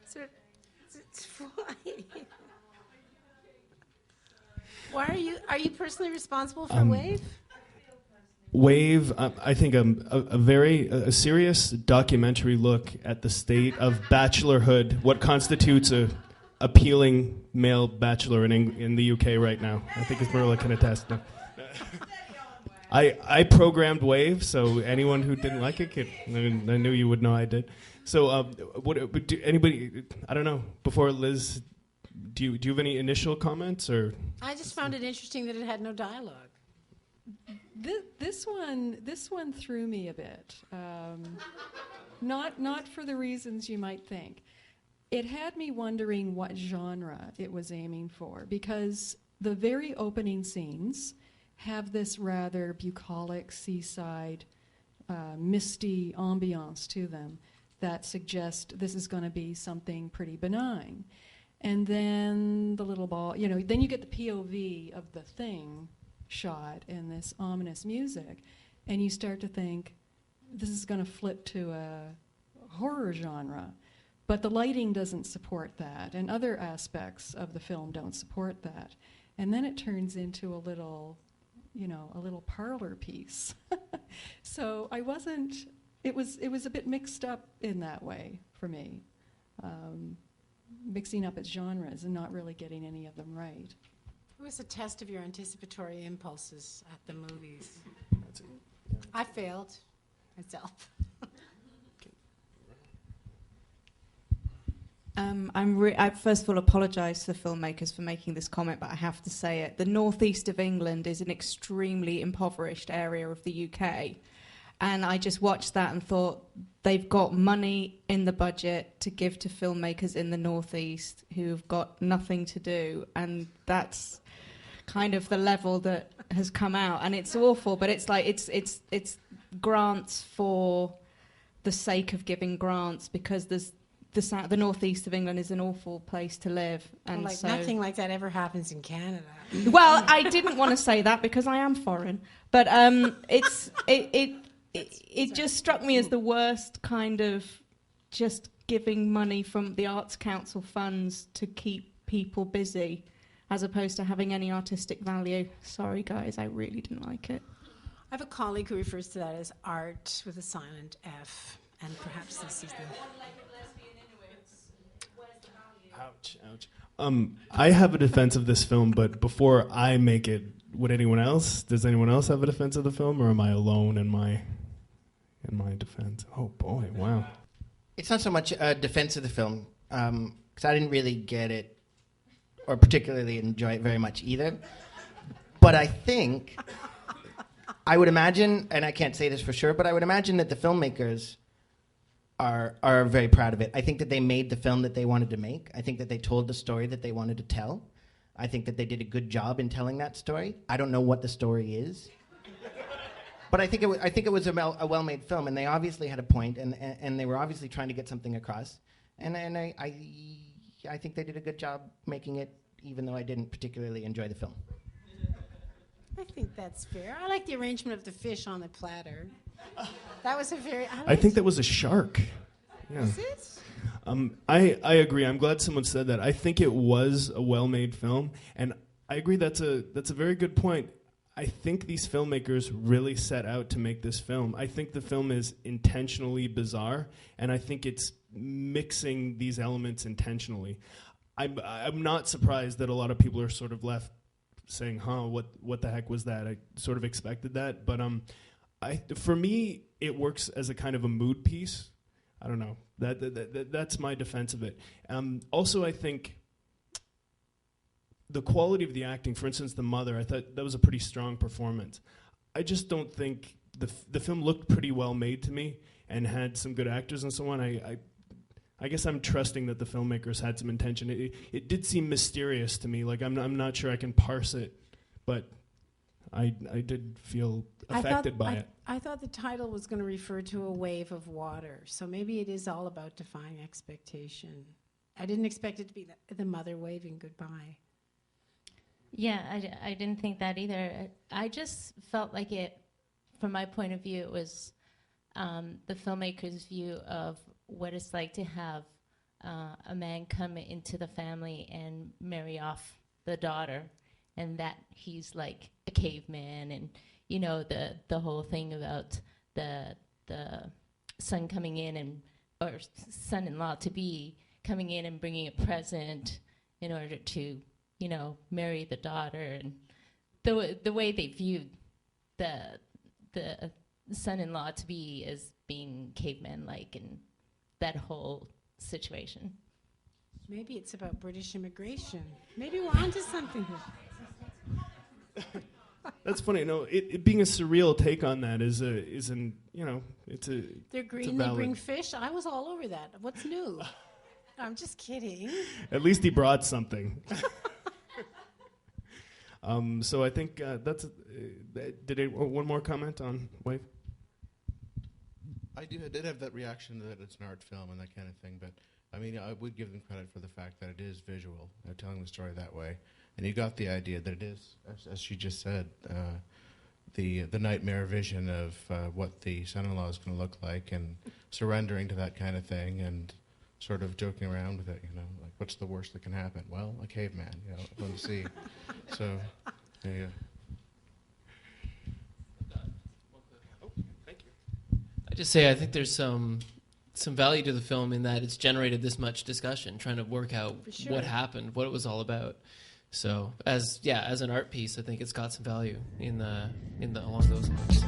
So it's why? Why are you personally responsible for Wave? Wave, I think a very serious documentary look at the state of bachelorhood, what constitutes a appealing male bachelor in the UK right now. I think as Marilla can attest. No. I programmed Wave, so anyone who didn't like it, I knew you would know I did. So, anybody? I don't know. Before Liz, do you have any initial comments or? I just found it interesting that it had no dialogue. This one threw me a bit. Not for the reasons you might think. It had me wondering what genre it was aiming for, because the very opening scenes have this rather bucolic seaside, misty ambiance to them that suggest this is going to be something pretty benign. And then the little ball, then you get the POV of the thing shot in this ominous music, and you start to think this is going to flip to a horror genre. But the lighting doesn't support that, and other aspects of the film don't support that. And then it turns into a little parlor piece. So it was a bit mixed up in that way for me, mixing up its genres and not really getting any of them right. It was a test of your anticipatory impulses at the movies. I failed myself. I first of all apologise to the filmmakers for making this comment, but I have to say it. The northeast of England is an extremely impoverished area of the UK. And I just watched that and thought they've got money in the budget to give to filmmakers in the northeast who've got nothing to do. And that's kind of the level that has come out. And it's awful, but it's like it's grants for the sake of giving grants, because the northeast of England is an awful place to live, and nothing like that ever happens in Canada. Well, I didn't want to say that because I am foreign, but it just struck me as the worst kind of just giving money from the Arts Council funds to keep people busy, as opposed to having any artistic value. Sorry, guys, I really didn't like it. I have a colleague who refers to that as art with a silent F, and perhaps this is the... Ouch, ouch. I have a defense of this film, but before I make it, does anyone else have a defense of the film, or am I alone in my defense? Oh boy, wow. It's not so much a defense of the film, because I didn't really get it, or particularly enjoy it very much either. But I think, I would imagine, and I can't say this for sure, but I would imagine that the filmmakers are very proud of it. I think that they made the film that they wanted to make. I think that they told the story that they wanted to tell. I think that they did a good job in telling that story. I don't know what the story is, but I think it was a well-made film, and they obviously had a point, and they were obviously trying to get something across. And I think they did a good job making it, even though I didn't particularly enjoy the film. I think that's fair. I like the arrangement of the fish on the platter. That was a very... I think that was a shark. Yeah. Is it? I agree. I'm glad someone said that. I think it was a well-made film, and I agree that's a very good point. I think these filmmakers really set out to make this film. I think the film is intentionally bizarre, and I think it's mixing these elements intentionally. I'm not surprised that a lot of people are sort of left saying, what the heck was that? I sort of expected that, but for me, it works as a kind of a mood piece. I don't know. That's my defense of it. Also, I think the quality of the acting, for instance, the mother, I thought that was a pretty strong performance. I just don't think the film looked pretty well made to me and had some good actors and so on. I guess I'm trusting that the filmmakers had some intention. It did seem mysterious to me. Like I'm not sure I can parse it, but I did feel affected by it. I thought the title was going to refer to a wave of water, so maybe it is all about defying expectation. I didn't expect it to be the mother waving goodbye. Yeah, I didn't think that either. I just felt like it, from my point of view, it was the filmmaker's view of what it's like to have a man come into the family and marry off the daughter, and that he's like a caveman, and you know the whole thing about the son coming in and or son-in-law to be coming in and bringing a present in order to marry the daughter, and the way they viewed the son-in-law to be as being caveman-like, and that whole situation. Maybe it's about British immigration. Maybe we're onto something here. That's funny. No, it being a surreal take on that is it's a. They're green, they bring fish. I was all over that. What's new? I'm just kidding. At least he brought something. So I think that's. One more comment on Wave? I did have that reaction that it's an art film and that kind of thing, but I mean, I would give them credit for the fact that it is visual, telling the story that way, and you got the idea that it is, as she just said, the nightmare vision of what the son-in-law is going to look like, and surrendering to that kind of thing, and sort of joking around with it, like what's the worst that can happen? Well, a caveman, let me see. So, yeah. Just say I think there's some value to the film in that it's generated this much discussion, trying to work out what happened, what it was all about. So as an art piece, I think it's got some value in the along those lines.